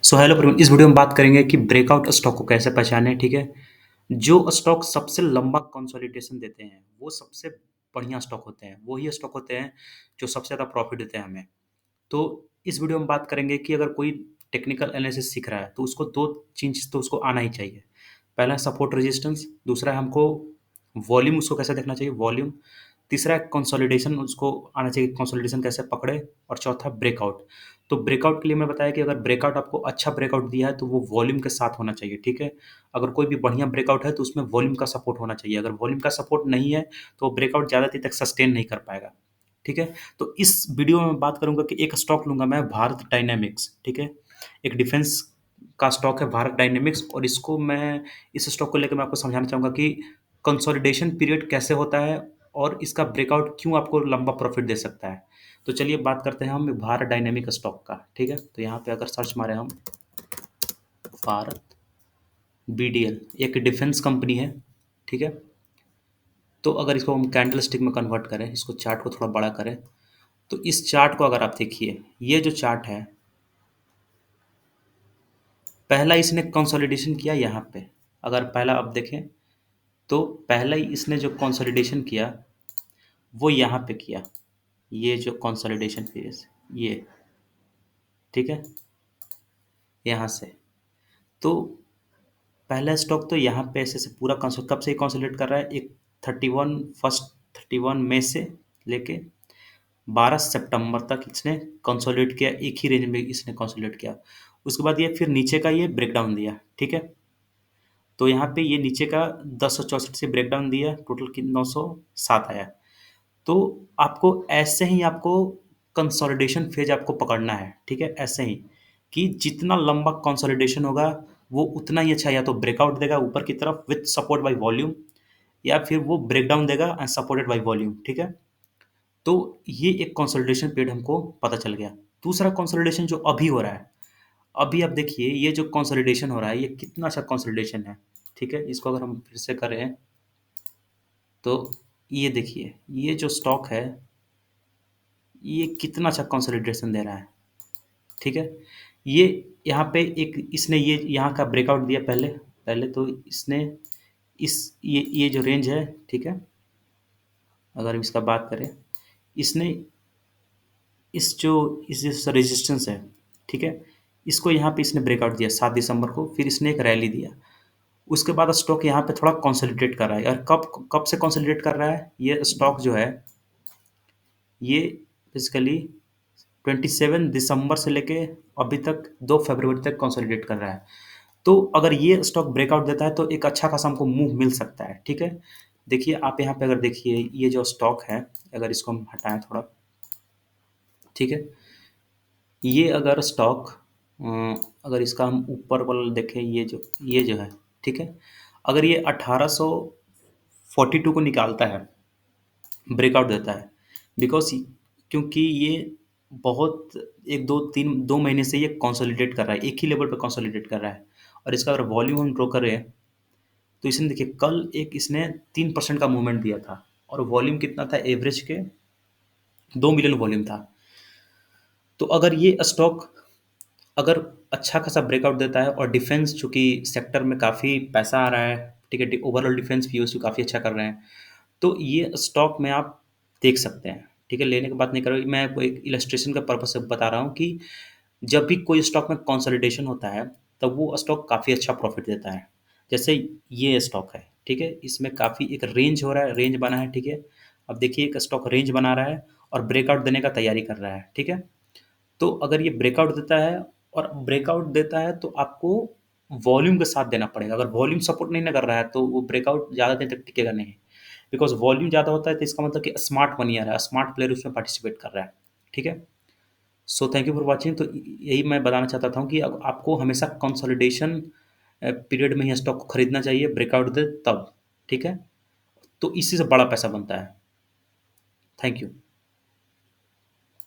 So hello everyone, इस video में बात करेंगे कि ब्रेकआउट स्टॉक को कैसे पहचानें। ठीक है, जो स्टॉक सबसे लंबा कंसोलिडेशन देते हैं वो सबसे बढ़िया स्टॉक होते हैं, वही स्टॉक होते हैं जो सबसे ज़्यादा प्रॉफिट देते हैं हमें। तो इस वीडियो में बात करेंगे कि अगर कोई टेक्निकल एनालिसिस सीख रहा है तो उसको दो चीज़ तो उसको आना ही चाहिए। पहला है सपोर्ट रेजिस्टेंस, दूसरा है हमको वॉल्यूम, उसको कैसे देखना चाहिए वॉल्यूम, तीसरा है कंसोलिडेशन, उसको आना चाहिए कंसोलिडेशन कैसे पकड़े, और चौथा ब्रेकआउट। तो ब्रेकआउट के लिए मैं बताया कि अगर ब्रेकआउट आपको अच्छा ब्रेकआउट दिया है तो वो वॉल्यूम के साथ होना चाहिए। ठीक है, अगर कोई भी बढ़िया ब्रेकआउट है तो उसमें वॉल्यूम का सपोर्ट होना चाहिए। अगर वॉल्यूम का सपोर्ट नहीं है तो ब्रेकआउट ज़्यादा देर तक सस्टेन नहीं कर पाएगा। ठीक है, तो इस वीडियो में बात करूंगा कि एक स्टॉक लूंगा मैं, भारत डायनेमिक्स। ठीक है, एक डिफेंस का स्टॉक है भारत डायनेमिक्स, और इसको मैं, इस स्टॉक को लेकर मैं आपको समझाना चाहूंगा कि कंसोलिडेशन पीरियड कैसे होता है और इसका ब्रेकआउट क्यों आपको लंबा प्रॉफिट दे सकता है। तो चलिए बात करते हैं हम भारत डायनेमिक स्टॉक का। ठीक है, तो यहाँ पे अगर सर्च मारे हम भारत बीडीएल, एक डिफेंस कंपनी है। ठीक है, तो अगर इसको हम कैंडल स्टिक में कन्वर्ट करें, इसको चार्ट को थोड़ा बड़ा करें, तो इस चार्ट को अगर आप देखिए, ये जो चार्ट है, पहला इसने कंसोलिडेशन किया यहाँ पे। अगर पहला आप देखें तो पहला ही इसने जो कंसोलिडेशन किया वो यहाँ पे किया, ये जो कंसोलिडेशन फेज, ये, ठीक है, यहाँ से। तो पहला स्टॉक तो यहाँ पे ऐसे से पूरा कब से कंसोलिडेट कर रहा है, एक 31 मई से लेके 12 सितंबर तक इसने कंसोलिडेट किया, एक ही रेंज में इसने कंसोलिडेट किया। उसके बाद ये फिर नीचे का ये ब्रेकडाउन दिया। ठीक है, तो यहाँ पे ये नीचे का 1064 से ब्रेकडाउन दिया, टोटल कि 907 आया। तो आपको ऐसे ही आपको कंसोलिडेशन फेज आपको पकड़ना है। ठीक है, ऐसे ही कि जितना लंबा कंसोलिडेशन होगा वो उतना ही अच्छा, या तो ब्रेकआउट देगा ऊपर की तरफ विथ सपोर्ट बाय वॉल्यूम, या फिर वो ब्रेकडाउन देगा एंड सपोर्टेड बाय वॉल्यूम। ठीक है, तो ये एक कंसोलिडेशन पीरियड हमको पता चल गया। दूसरा कंसोलिडेशन जो अभी हो रहा है, अभी आप देखिए ये जो कंसोलिडेशन हो रहा है ये कितना अच्छा कंसोलिडेशन है। ठीक है, इसको अगर हम फिर से करें तो ये देखिए, ये जो स्टॉक है ये कितना अच्छा कंसोलिडेशन दे रहा है। ठीक है, ये यहाँ पे एक इसने ये यहाँ का ब्रेकआउट दिया पहले, तो इसने इस ये जो रेंज है, ठीक है, अगर हम इसका बात करें, इसने इस जो रेजिस्टेंस है, ठीक है, इसको यहाँ पे इसने ब्रेकआउट दिया 7 दिसंबर को, फिर इसने एक रैली दिया। उसके बाद स्टॉक यहाँ पे थोड़ा कंसोलिडेट कर रहा है। और कब कब से कंसोलिडेट कर रहा है ये स्टॉक जो है, ये बेसिकली 27 दिसंबर से लेके अभी तक 2 फरवरी तक कंसोलिडेट कर रहा है। तो अगर ये स्टॉक ब्रेकआउट देता है तो एक अच्छा खासा हमको मूव मिल सकता है। ठीक है, देखिए आप यहाँ पे अगर देखिए ये जो स्टॉक है, अगर इसको हम हटाएं थोड़ा, ठीक है, ये अगर स्टॉक अगर इसका हम ऊपर वाला देखें, ये जो है, ठीक है, अगर ये 1842 को निकालता है, ब्रेकआउट देता है, बिकॉज क्योंकि ये बहुत एक दो तीन 2 महीने से ये कंसोलिडेट कर रहा है, एक ही लेवल पे कंसोलिडेट कर रहा है। और इसका अगर वॉल्यूम हम ड्रॉ करें तो इसने देखिए कल एक इसने 3% का मूवमेंट दिया था, और वॉल्यूम कितना था एवरेज के, 2 मिलियन वॉल्यूम था। तो अगर ये स्टॉक अगर अच्छा खासा ब्रेकआउट देता है, और डिफेंस चूंकि सेक्टर में काफ़ी पैसा आ रहा है, ठीक है, ओवरऑल डिफेंस पीओसी काफ़ी अच्छा कर रहे हैं, तो ये स्टॉक में आप देख सकते हैं। ठीक है, लेने की बात नहीं कर रहा हूँ मैं, कोई एक इलस्ट्रेशन का पर्पज से बता रहा हूँ कि जब भी कोई स्टॉक में कंसोलिडेशन होता है तब वो स्टॉक काफ़ी अच्छा प्रॉफिट देता है। जैसे ये स्टॉक है, ठीक है, इसमें काफ़ी एक रेंज हो रहा है, रेंज बना है। ठीक है, अब देखिए एक स्टॉक रेंज बना रहा है और ब्रेकआउट देने का तैयारी कर रहा है। ठीक है, तो अगर ये ब्रेकआउट देता है, और ब्रेकआउट देता है तो आपको वॉल्यूम के साथ देना पड़ेगा। अगर वॉल्यूम सपोर्ट नहीं ना कर रहा है तो वो ब्रेकआउट ज़्यादा दिन तक टिकेगा नहीं, बिकॉज वॉल्यूम ज़्यादा होता है तो इसका मतलब कि स्मार्ट मनी आ रहा है, स्मार्ट प्लेयर उसमें पार्टिसिपेट कर रहा है। ठीक है, so thank you for watching. तो यही मैं बताना चाहता था कि अब आपको हमेशा कंसोलिडेशन पीरियड में ही स्टॉक को खरीदना चाहिए, ब्रेकआउट दे तब। ठीक है, तो इसी से बड़ा पैसा बनता है। Thank you.